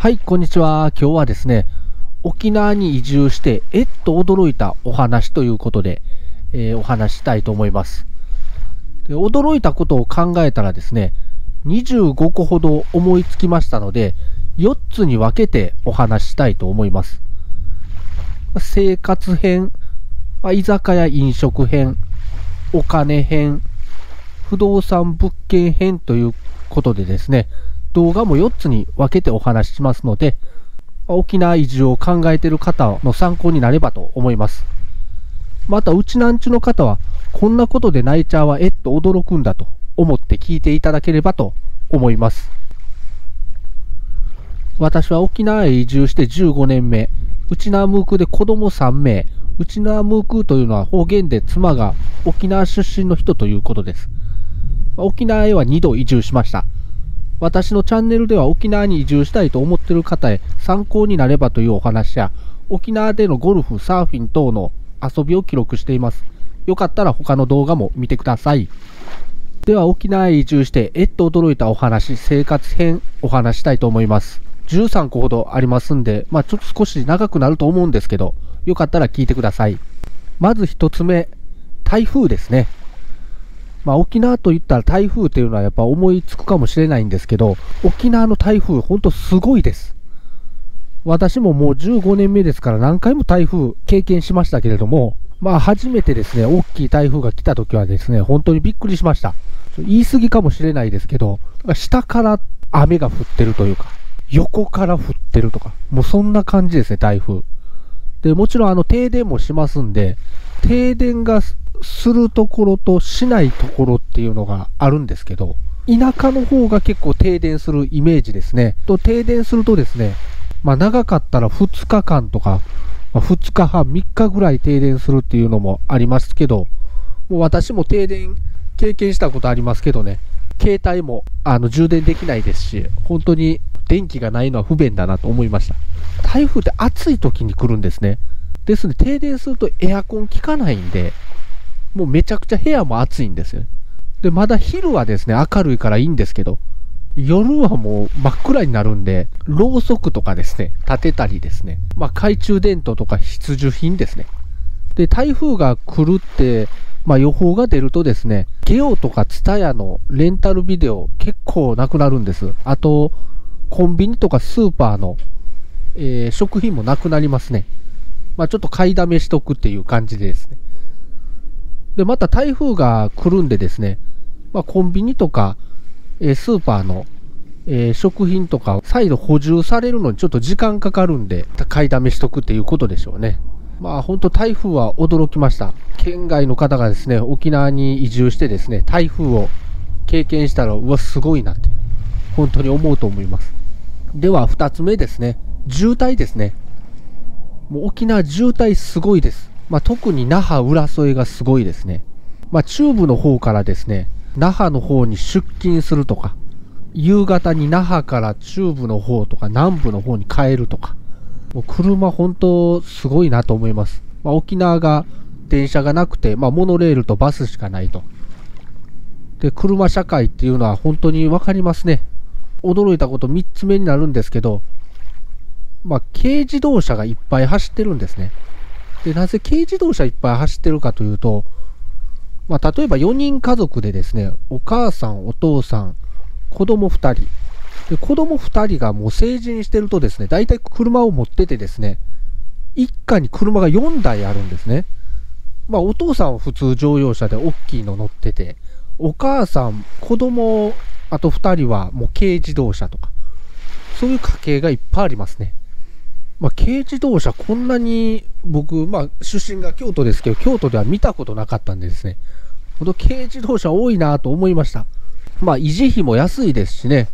はい、こんにちは。今日はですね、沖縄に移住して、驚いたお話ということで、お話ししたいと思います。で、驚いたことを考えたらですね、25個ほど思いつきましたので、4つに分けてお話ししたいと思います。生活編、居酒屋飲食編、お金編、不動産物件編ということでですね、動画も4つに分けてお話ししますので、沖縄移住を考えている方の参考になればと思います。また、うちなんちゅの方は、こんなことでナイチャーは驚くんだと思って聞いていただければと思います。私は沖縄へ移住して15年目、ウチナームークで子供3名、ウチナームークというのは方言で妻が沖縄出身の人ということです。沖縄へは2度移住しました。私のチャンネルでは沖縄に移住したいと思っている方へ参考になればというお話や、沖縄でのゴルフ、サーフィン等の遊びを記録しています。よかったら他の動画も見てください。では沖縄へ移住して驚いたお話、生活編お話したいと思います。13個ほどありますんで、ちょっと少し長くなると思うんですけど、よかったら聞いてください。まず1つ目、台風ですね。沖縄といったら台風というのはやっぱ思いつくかもしれないんですけど、沖縄の台風、ほんとすごいです。私ももう15年目ですから何回も台風経験しましたけれども、初めてですね、大きい台風が来た時はですね、本当にびっくりしました。言い過ぎかもしれないですけど、下から雨が降ってるというか、横から降ってるとか、もうそんな感じですね、台風。で、もちろん停電もしますんで、停電がするところとしないところっていうのがあるんですけど、田舎の方が結構停電するイメージですね。停電するとですね、長かったら2日間とか、2日半、3日ぐらい停電するっていうのもありますけど、もう私も停電経験したことありますけどね、携帯も充電できないですし、本当に電気がないのは不便だなと思いました。台風って暑い時に来るんですね。ですので停電するとエアコン効かないんで、もうめちゃくちゃ部屋も暑いんですよ。で、まだ昼はですね、明るいからいいんですけど、夜はもう真っ暗になるんで、ろうそくとかですね、立てたりですね、懐中電灯とか必需品ですね。で、台風が来るって、予報が出るとですね、ゲオとかツタヤのレンタルビデオ結構なくなるんです。あと、コンビニとかスーパーの、食品もなくなりますね。ちょっと買いだめしとくっていう感じでですね。で、また台風が来るんでですね、コンビニとか、スーパーの、食品とか再度補充されるのにちょっと時間かかるんで、買いだめしとくっていうことでしょうね。本当台風は驚きました。県外の方がですね、沖縄に移住してですね、台風を経験したら、うわ、すごいなって、本当に思うと思います。では、2つ目ですね。渋滞ですね。もう沖縄渋滞すごいです。特に那覇浦添がすごいですね。中部の方からですね、那覇の方に出勤するとか、夕方に那覇から中部の方とか南部の方に帰るとか、もう車本当すごいなと思います。沖縄が電車がなくて、モノレールとバスしかないと。で、車社会っていうのは本当にわかりますね。驚いたこと3つ目になるんですけど、軽自動車がいっぱい走ってるんですね。で、なぜ軽自動車いっぱい走ってるかというと、例えば4人家族でですね、お母さん、お父さん、子供2人。で、子供2人がもう成人してるとですね、大体車を持っててですね、一家に車が4台あるんですね。お父さんは普通乗用車で大きいの乗ってて、お母さん、子供、あと2人はもう軽自動車とか、そういう家系がいっぱいありますね。軽自動車こんなに僕、出身が京都ですけど、京都では見たことなかったんでですね、ほんと軽自動車多いなと思いました。維持費も安いですしね、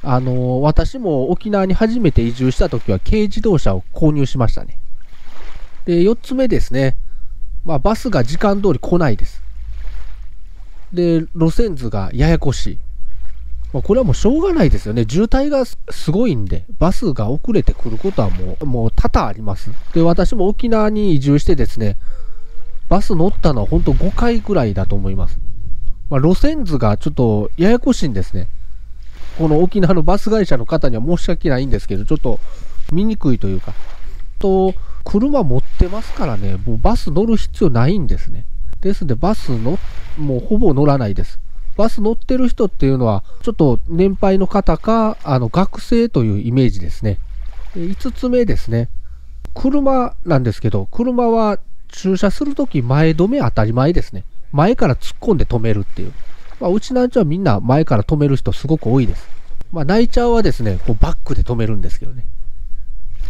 私も沖縄に初めて移住した時は軽自動車を購入しましたね。で、4つ目ですね、バスが時間通り来ないです。で、路線図がややこしい。これはもうしょうがないですよね。渋滞がすごいんで、バスが遅れてくることはもう多々あります。で、私も沖縄に移住してですね、バス乗ったのは本当5回ぐらいだと思います。路線図がちょっとややこしいんですね。この沖縄のバス会社の方には申し訳ないんですけど、ちょっと見にくいというか、車持ってますからね、もうバス乗る必要ないんですね。ですので、もうほぼ乗らないです。バス乗ってる人っていうのは、ちょっと年配の方か、学生というイメージですね。5つ目ですね。車なんですけど、車は駐車するとき前止め当たり前ですね。前から突っ込んで止めるっていう。うちなんちはみんな前から止める人すごく多いです。ナイチャーはですね、こうバックで止めるんですけどね。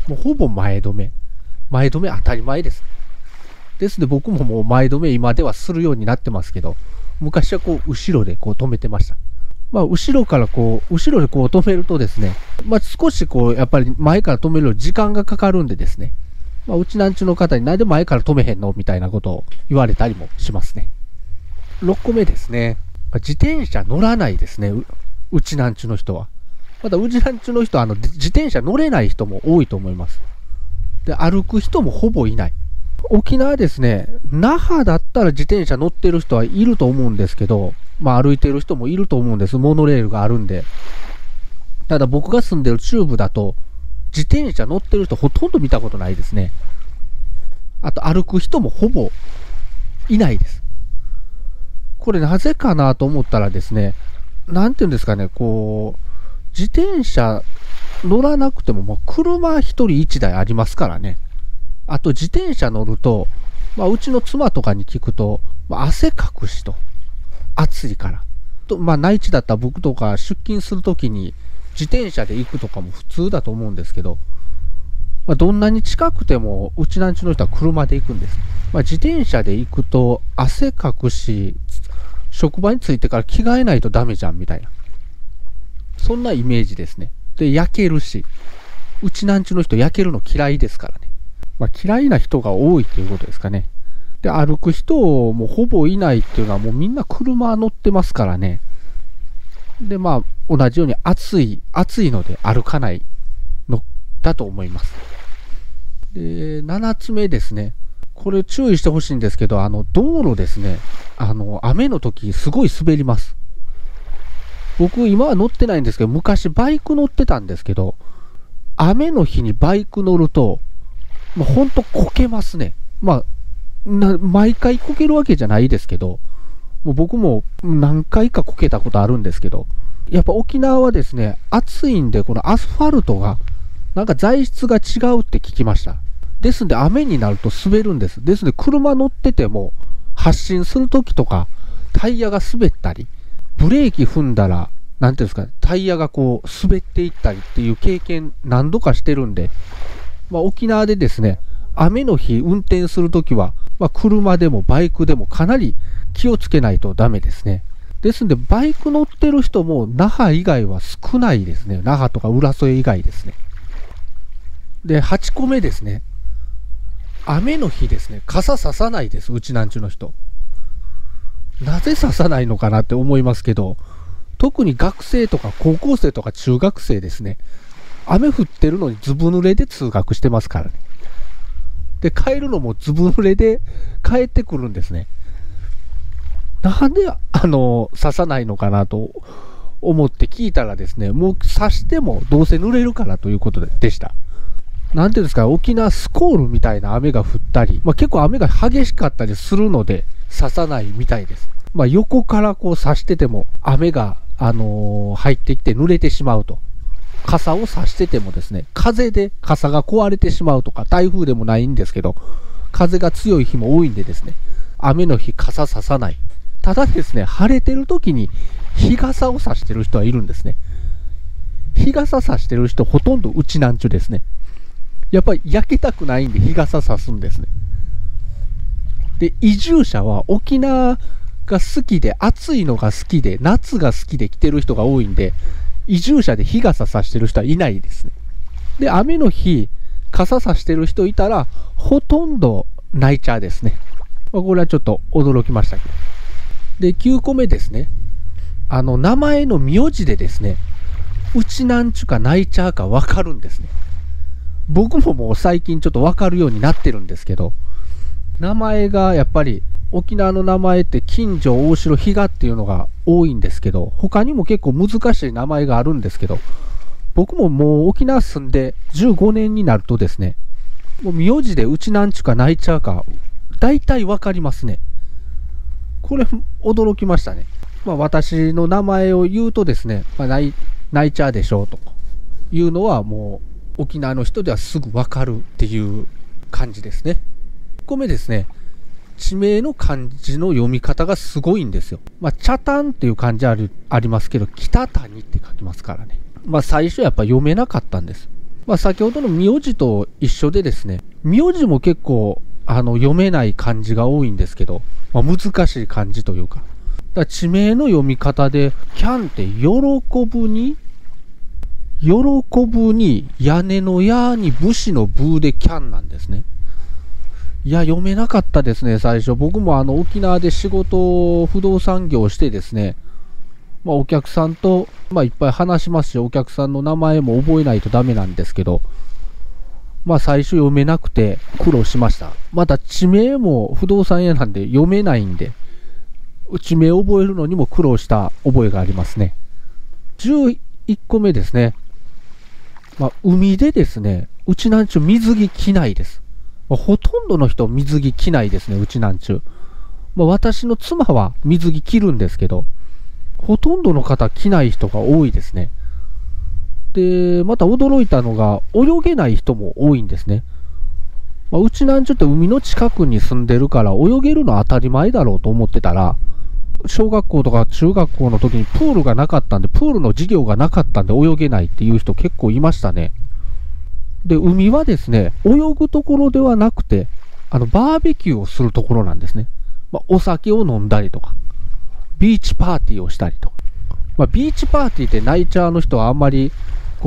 もうほぼ前止め。前止め当たり前です。ですので僕ももう前止め今ではするようになってますけど、昔はこう後ろでこう止めてました。後ろから後ろでこう止めるとですね、少しこうやっぱり前から止めるより時間がかかるんでですね、うちなんちゅの方になんで前から止めへんのみたいなことを言われたりもしますね。6個目ですね。自転車乗らないですね。うちなんちゅの人は。まだうちなんちゅの人は自転車乗れない人も多いと思います。で、歩く人もほぼいない。沖縄ですね、那覇だったら自転車乗ってる人はいると思うんですけど、歩いてる人もいると思うんです。モノレールがあるんで。ただ僕が住んでる中部だと、自転車乗ってる人ほとんど見たことないですね。あと歩く人もほぼいないです。これなぜかなと思ったらですね、なんていうんですかね、自転車乗らなくても、車一人一台ありますからね。あと自転車乗ると、うちの妻とかに聞くと、汗かくしと。暑いから。内地だったら僕とか出勤するときに自転車で行くとかも普通だと思うんですけど、どんなに近くても、うちなんちの人は車で行くんです。自転車で行くと汗かくし、職場に着いてから着替えないとダメじゃんみたいな。そんなイメージですね。で、焼けるし、うちなんちの人焼けるの嫌いですからね。嫌いな人が多いっていうことですかね。で、歩く人もほぼいないっていうのはもうみんな車乗ってますからね。で、同じように暑いので歩かないのだと思います。で、7つ目ですね。これ注意してほしいんですけど、道路ですね。雨の時すごい滑ります。僕今は乗ってないんですけど、昔バイク乗ってたんですけど、雨の日にバイク乗ると、ほんとこけますね。毎回こけるわけじゃないですけど、もう僕も何回かこけたことあるんですけど、やっぱ沖縄はですね、暑いんで、このアスファルトが、なんか材質が違うって聞きました。ですんで雨になると滑るんです。ですので車乗ってても、発進するときとか、タイヤが滑ったり、ブレーキ踏んだら、なんていうんですか、タイヤがこう滑っていったりっていう経験何度かしてるんで、沖縄でですね、雨の日運転するときは、車でもバイクでもかなり気をつけないとダメですね。ですんで、バイク乗ってる人も那覇以外は少ないですね。那覇とか浦添以外ですね。で、8個目ですね。雨の日ですね、傘ささないです、うちなんちゅの人。なぜささないのかなって思いますけど、特に学生とか高校生とか中学生ですね、雨降ってるのにずぶ濡れで通学してますからね。で、帰るのもずぶ濡れで帰ってくるんですね。なんで、刺さないのかなと思って聞いたらですね、もう刺してもどうせ濡れるからということでした。なんていうんですか、沖縄スコールみたいな雨が降ったり、結構雨が激しかったりするので刺さないみたいです。横からこう刺してても雨が、入ってきて濡れてしまうと。傘を差しててもですね、風で傘が壊れてしまうとか、台風でもないんですけど、風が強い日も多いんでですね、雨の日傘差さない。ただですね、晴れてる時に日傘を差してる人はいるんですね。日傘差してる人ほとんどうちなんちゅですね。やっぱり焼けたくないんで日傘差すんですね。で、移住者は沖縄が好きで、暑いのが好きで、夏が好きで来てる人が多いんで、移住者で日傘差してる人はいないですね。で、雨の日、傘差してる人いたら、ほとんどナイチャーですね。これはちょっと驚きましたけど。で、9個目ですね。名前の名字でですね、うちなんちゅかナイチャーかわかるんですね。僕ももう最近ちょっとわかるようになってるんですけど、名前がやっぱり沖縄の名前って金城、大城、比嘉っていうのが多いんですけど、他にも結構難しい名前があるんですけど、僕ももう沖縄住んで15年になるとですね、もう名字でうちなんちゅかないちゃうか、大体わかりますね。これ驚きましたね。私の名前を言うとですね、ないちゃうでしょうというのはもう沖縄の人ではすぐわかるっていう感じですね。1個目ですね、地名の漢字の読み方がすごいんですよ。北谷っていう漢字ありますけど、北谷って書きますからね。最初やっぱ読めなかったんです。先ほどの名字と一緒でですね、名字も結構読めない漢字が多いんですけど、難しい漢字というか。だから地名の読み方で、キャンって喜ぶに屋根の屋に武士のブでキャンなんですね。いや、読めなかったですね、最初。僕も沖縄で仕事、不動産業をしてですね、お客さんと、いっぱい話しますし、お客さんの名前も覚えないとダメなんですけど、最初読めなくて苦労しました。また地名も不動産屋なんで読めないんで、地名を覚えるのにも苦労した覚えがありますね。11個目ですね。海でですね、うちなんちゅう水着着ないです。ほとんどの人水着着ないですね、うちなんちゅう。私の妻は水着着るんですけど、ほとんどの方着ない人が多いですね。で、また驚いたのが、泳げない人も多いんですね。うちなんちゅって海の近くに住んでるから、泳げるのは当たり前だろうと思ってたら、小学校とか中学校の時にプールがなかったんで、プールの授業がなかったんで泳げないっていう人結構いましたね。で、海はですね、泳ぐところではなくて、バーベキューをするところなんですね。お酒を飲んだりとか、ビーチパーティーをしたりとか。ビーチパーティーってナイチャーの人はあんまり、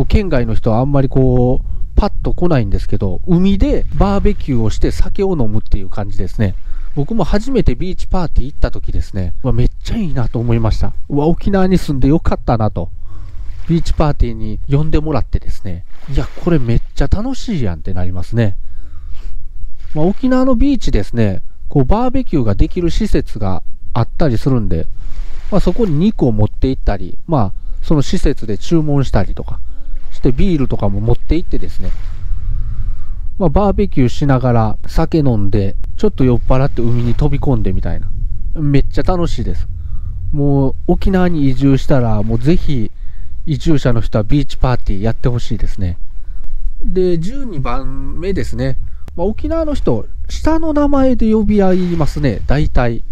県外の人はあんまりパッと来ないんですけど、海でバーベキューをして酒を飲むっていう感じですね。僕も初めてビーチパーティー行った時ですね、めっちゃいいなと思いました。沖縄に住んでよかったなと。ビーチパーティーに呼んでもらってですね、いや、これめっちゃ楽しいやんってなりますね。沖縄のビーチですね、バーベキューができる施設があったりするんで、そこに肉を持って行ったり、その施設で注文したりとかしてビールとかも持って行ってですね、バーベキューしながら酒飲んで、ちょっと酔っ払って海に飛び込んでみたいな。めっちゃ楽しいです。もう沖縄に移住したら、もうぜひ移住者の人はビーチパーティーやってほしいですね。で、12番目ですね。沖縄の人、下の名前で呼び合いますね、大体。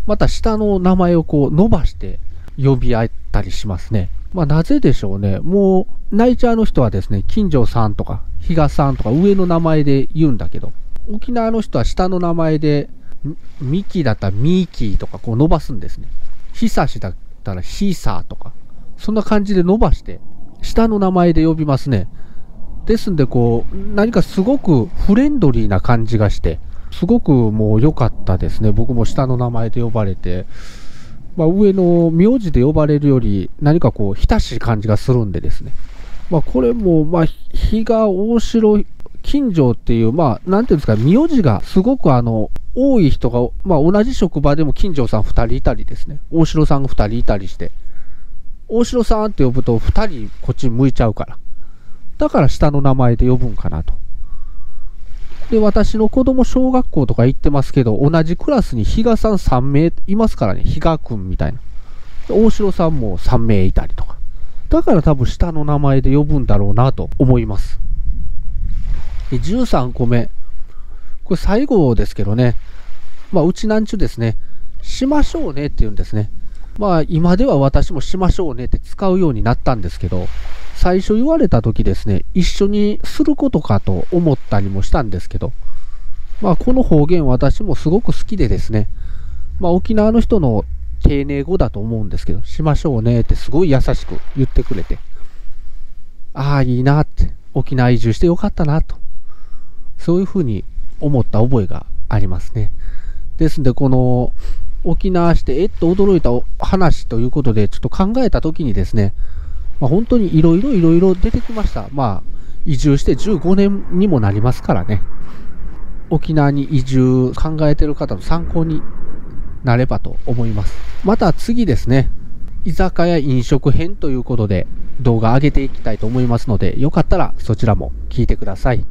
また下の名前を伸ばして呼び合ったりしますね。なぜでしょうね。もう、ナイチャーの人はですね、金城さんとか、比嘉さんとか上の名前で言うんだけど、沖縄の人は下の名前で、ミキだったらミーキーとか伸ばすんですね。ヒサシだったらヒサーとか、そんな感じで伸ばして、下の名前で呼びますね。ですんで、何かすごくフレンドリーな感じがして、すごくもう良かったですね。僕も下の名前で呼ばれて、上の名字で呼ばれるより何か親しい感じがするんでですね。これも、比嘉、大城、金城っていう、なんていうんですか、名字がすごく多い人が、同じ職場でも金城さん2人いたりですね、大城さんが2人いたりして、大城さんって呼ぶと2人こっち向いちゃうから。だから下の名前で呼ぶんかなと。で、私の子供小学校とか行ってますけど、同じクラスに比嘉さん3名いますからね、比嘉くんみたいな。大城さんも3名いたりとか。だから多分下の名前で呼ぶんだろうなと思います。で、13個目。これ最後ですけどね。うちなんちゅですね。しましょうねって言うんですね。今では私もしましょうねって使うようになったんですけど、最初言われた時ですね、一緒にすることかと思ったりもしたんですけど、この方言私もすごく好きでですね、沖縄の人の丁寧語だと思うんですけど、しましょうねってすごい優しく言ってくれて、ああ、いいなって、沖縄移住してよかったなと、そういうふうに思った覚えがありますね。ですんで、この沖縄して驚いた話ということでちょっと考えた時にですね、本当にいろいろ出てきました。移住して15年にもなりますからね。沖縄に移住考えてる方の参考になればと思います。また次ですね、居酒屋飲食編ということで動画上げていきたいと思いますので、よかったらそちらも聞いてください。